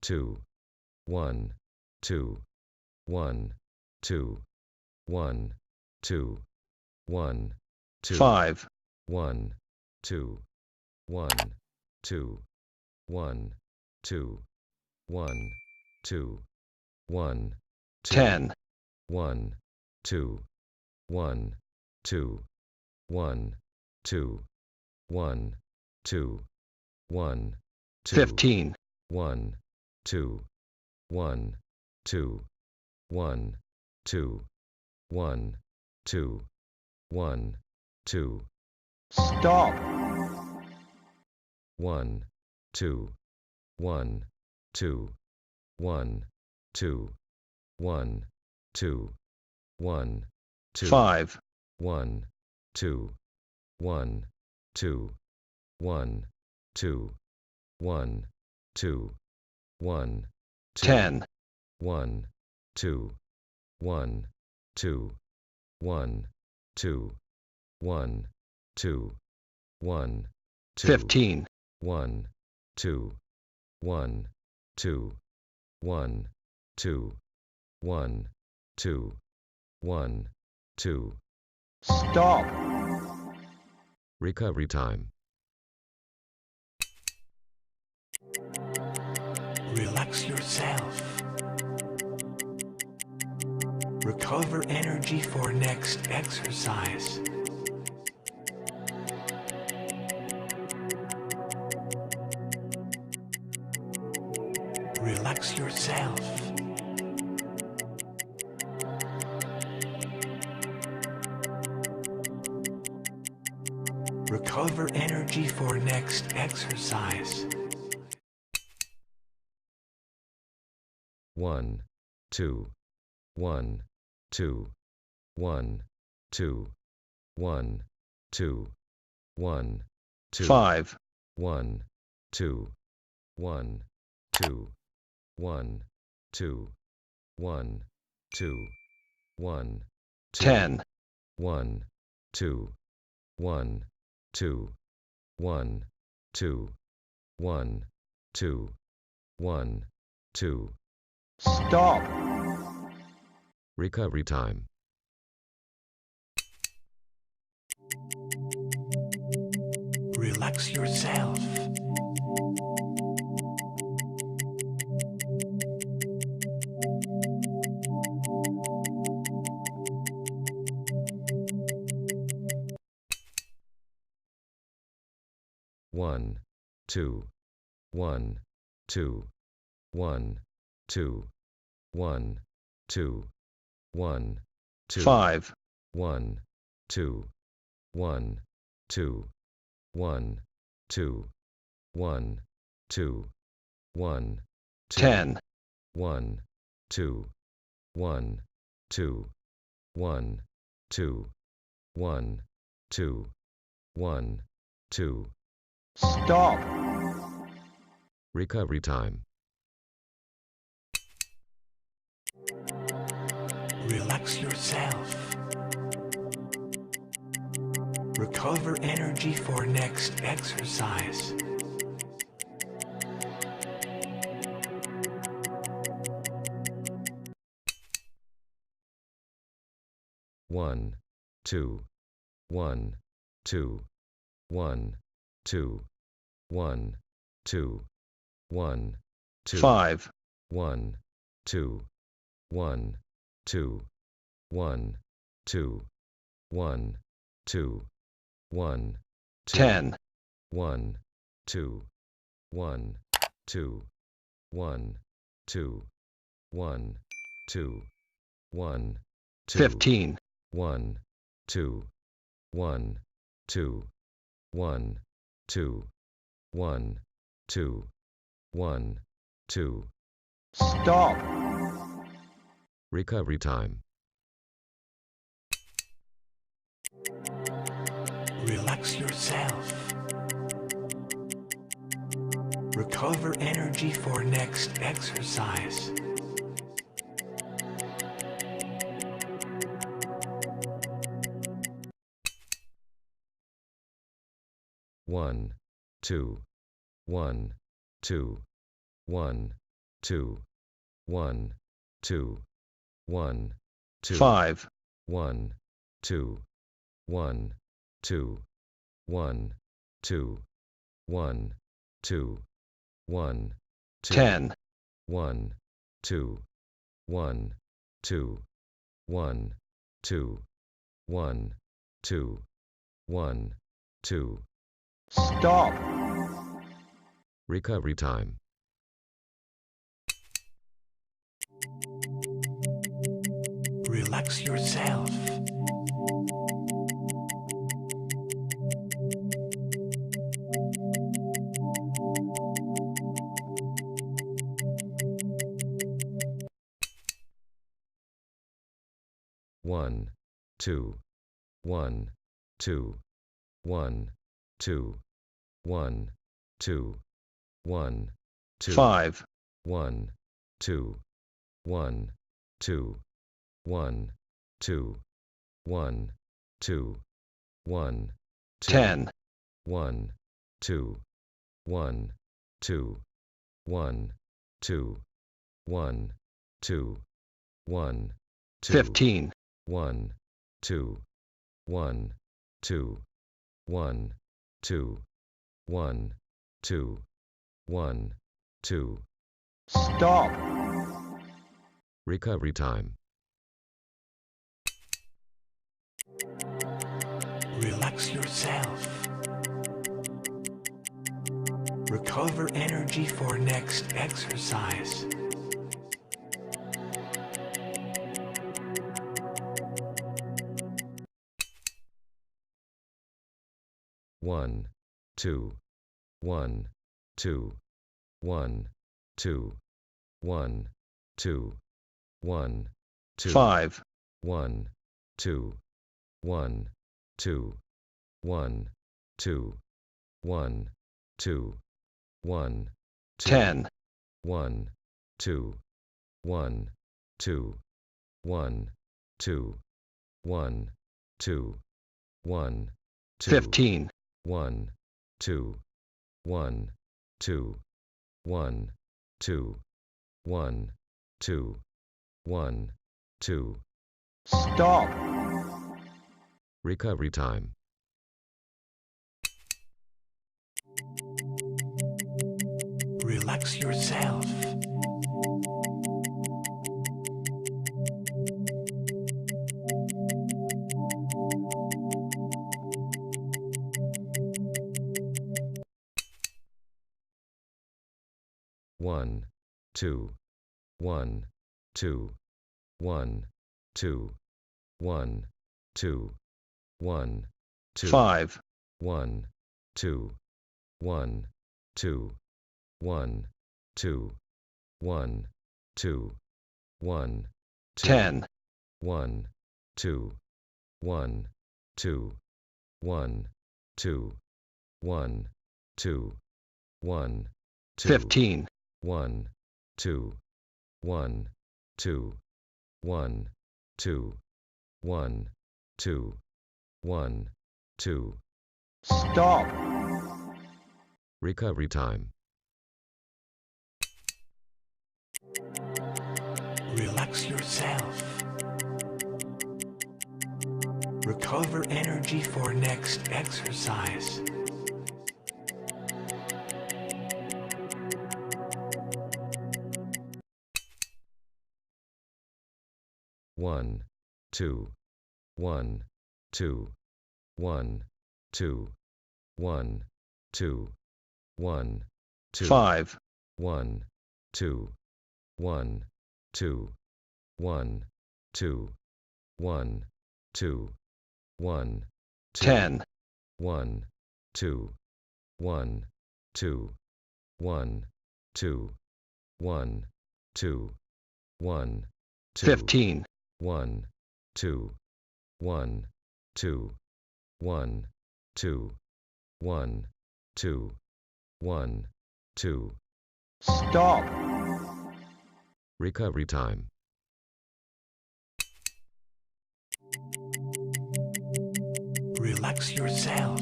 2, 1, 2, 1, 2, 1, 2, 1, 2, 5, 1, 2, 1, 2, 1, 2, 1, 2, 1, 2, 10, 1, 2, 1, 2, 1, 2, 1, 2, 1, 2, 15, 1, 2, 1, 2, 1, 2, 1, 2, 1, 2, stop, 1, 2, 1, 2, 1, 2, 1, 2, 1, 2, 5, 1, 2, 1, 2, 1, 2, 1, 2, 1, 2, 10, 1, 2, 1, 2, 1, 2, 1, 2, 1, 2, 15, 1, 2, 1, 2, 1, 2, 1, 2, 1, 2. stop, Recovery time. Relax yourself. Recover energy for next exercise. Relax yourself. Recover energy for next exercise. 1, 2, 1, 2, 1, 2, 1, 2, 1, 2, 5, 1, 2, 1, 2, 1, 2, 1, 2, 1, 10, 1, 2, 1, 2, 1, 2, 1, 2, 1, 2. stop, Recovery time. Relax yourself. One, two, one, two, one, two, one, two, one, two, 5, 1, 2, 1, 2, 1, 2, 1, 2, 1, 10, 1, 2, 1, 2, 1, 2, 1, 2, 1, 2. stop, Recovery time. Relax yourself. Recover energy for next exercise. One, two, one, two, one, two, one, two, one, two, 5, 1, 2, 1, 2, 1, 2, 1, 2, 1, 10, 1, 2, 1, 2, 1, 2, 1, 2, 1, 2, 15, 1, 2, 1, 2, 1, 2, 1, 2, 1, 2. stop, Recovery time. Relax yourself. Recover energy for next exercise. One, two, one, two, one, 2, 1, 2, 1, 2, 5, 1, 2, 1, 2, 1, 2, 1, 2, 1, 2, 10, 1, 2, 1, 2, 1, 2, 1, 2, 1, 2. stop, Recovery time. Relax yourself. One, two, one, two, one, two, one, two, one, two, 5, 1, 2, 1, 2, 1, 2, 1, 2, 1, 10, 1, 2, 1, 2, 1, 2, 1, 2, 1, 2, 15, 1, 2, 1, 2, 1, 2, 1, 2, 1, 2. stop, Recovery time. Relax yourself. Recover energy for next exercise. One, two, one, two, one, two, one, two, one, two, 5, 1, 2, 1, 2, 1, 2, 1, 2, 1, 10, 1, 2, 1, 2, 1, 2, 1, 2, 1, 2, 15, 1, 2, 1, 2, 1, 2, 1, 2, 1, 2. stop, Recovery time. Relax yourself. One, two, one, two, one, two, one, two, one, two, 5, 1, 2, 1, 2, 1, 2, 1, 2, 1, 10, 1, 2, 1, 2, 1, 2, 1, 2, 1, 2, 15, 1, 2, 1, 2, 1, 2, 1, 2, 1, 2. stop, Recovery time. Relax yourself. Recover energy for next exercise. One, two, one, two, one, two, one, two, one, two, 5, 1, 2, 1, 2, 1, 2, 1, 2, 1, 10, 1, 2, 1, 2, 1, 2, 1, 2, 1, 2, 15, 1, 2, 1, 2, 1, 2, 1, 2, 1, 2. stop, Recovery time. Relax yourself.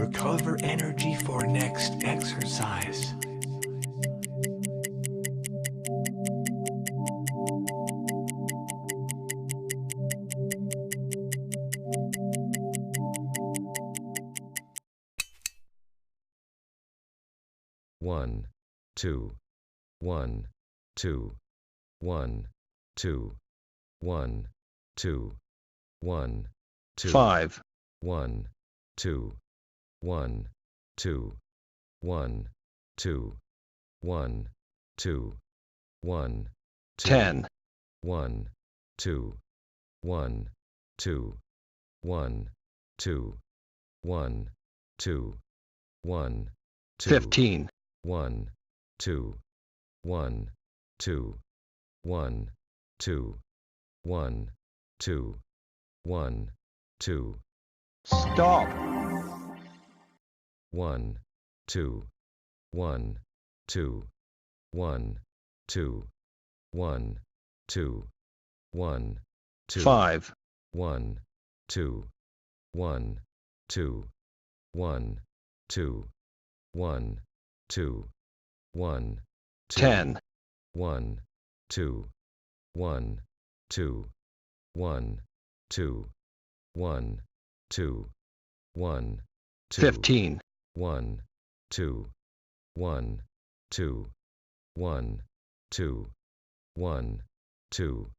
Recover energy for next exercise. One, two, one, two, one, two, one, two, one, two, 5, 1, 2, 1, 2, 1, 2, 1, 2, 1, 10, 1, 2, 1, 2, 1, 2, 1, 2, 1, 2, 15, 1, 2, 1, 2, 1, 2, 1, 2, 1, 2, stop, 1, 2, 1, 2, 1, 2, 1, 2, 1, 2, 5, 1, 2, 1, 2, 1, 2, 1, 2, 1, 10, 1, 2, 1, 2, 1, 2, 1, 2, 1, 2, 15, 1, 2, 1, 2, 1, 2, 1, 2,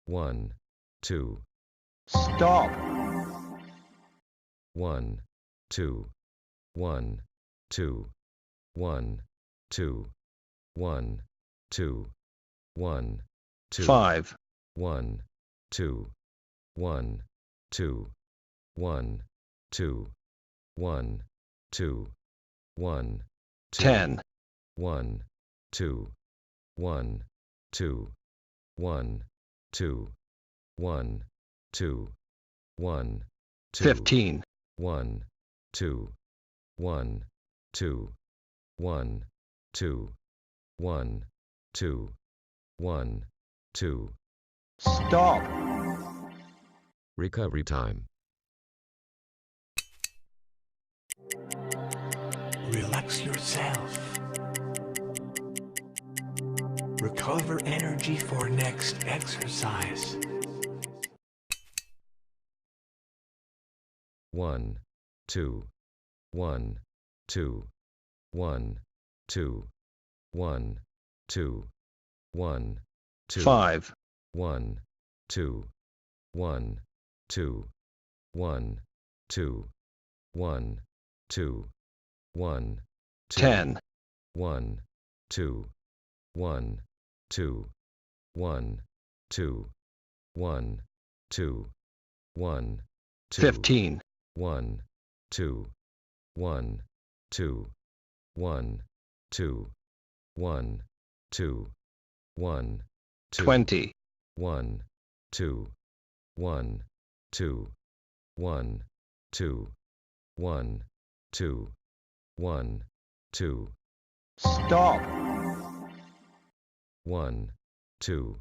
1, 2, stop, 1, 2, 1, 2, 1, 2, 1, 2, 1, 2, 5, 1, 2, 1, 2, 1, 2, 1, 2, 1, 10, 1, 2, 1, 2, 1, 2, 1, 2, 1, 2, 15, 1, 2, 1, 2, 1, 2, 1, 2, 1, 2. stop, Recovery time. Relax yourself. Recover energy for next exercise. 1, 2, 1, 2, 1, 2, 1, 2, 1, 2, 5, 1, 2, 1, 2, 1, 2, 1, 2, 1, 10, 1, 2, 1, 2, 1, 2, 1, 2, 1, 2, 15, 1, 2, 1, 2, 1, 2, 1, 2, 1, 2, 20, 1, 2, 1, 2, 1, 2, 1, 2, 1, 2, stop, 1, 2,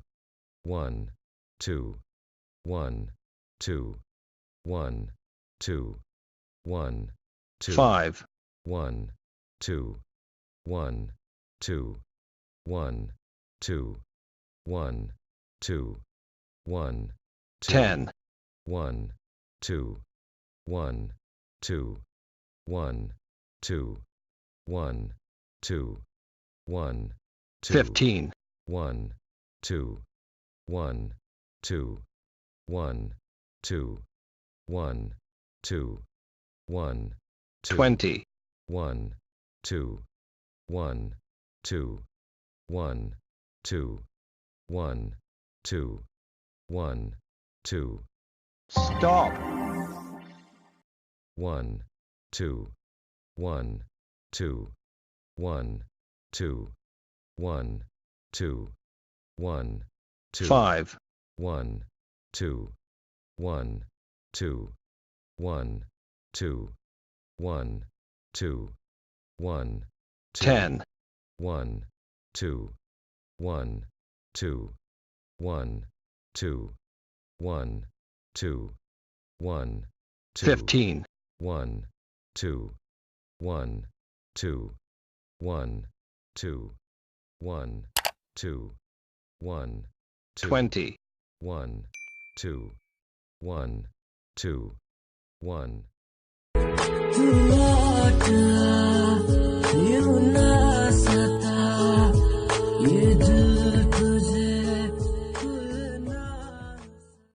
1, 2, 1, 2, 1, 2, 1, 2, 5, 1, 2, 1, 2, 1, 2, 1, 2, 1, 10, 1, 2, 1, 2, 1, 2, 1, 2, 1, 2, 15, 1, 2, 1, 2, 1, 2, 1, 2, 1, 20, 1, 2, 1, 2, 1, 2, 1, 2, 1, 2, stop, 1, 2, 1, 2, 1, 2, 1, 2, 1, 2, 5, 1, 2, 1, 2, 1, 2, 1, 2, 1, 10, 1, 2, 1, 2, 1, 2, 1, 2, 1, 2, 15, 1, 2, 1, 2, 1, 2, 1, 2, 1, 2, 20, 1, 2, 1, 2, 1,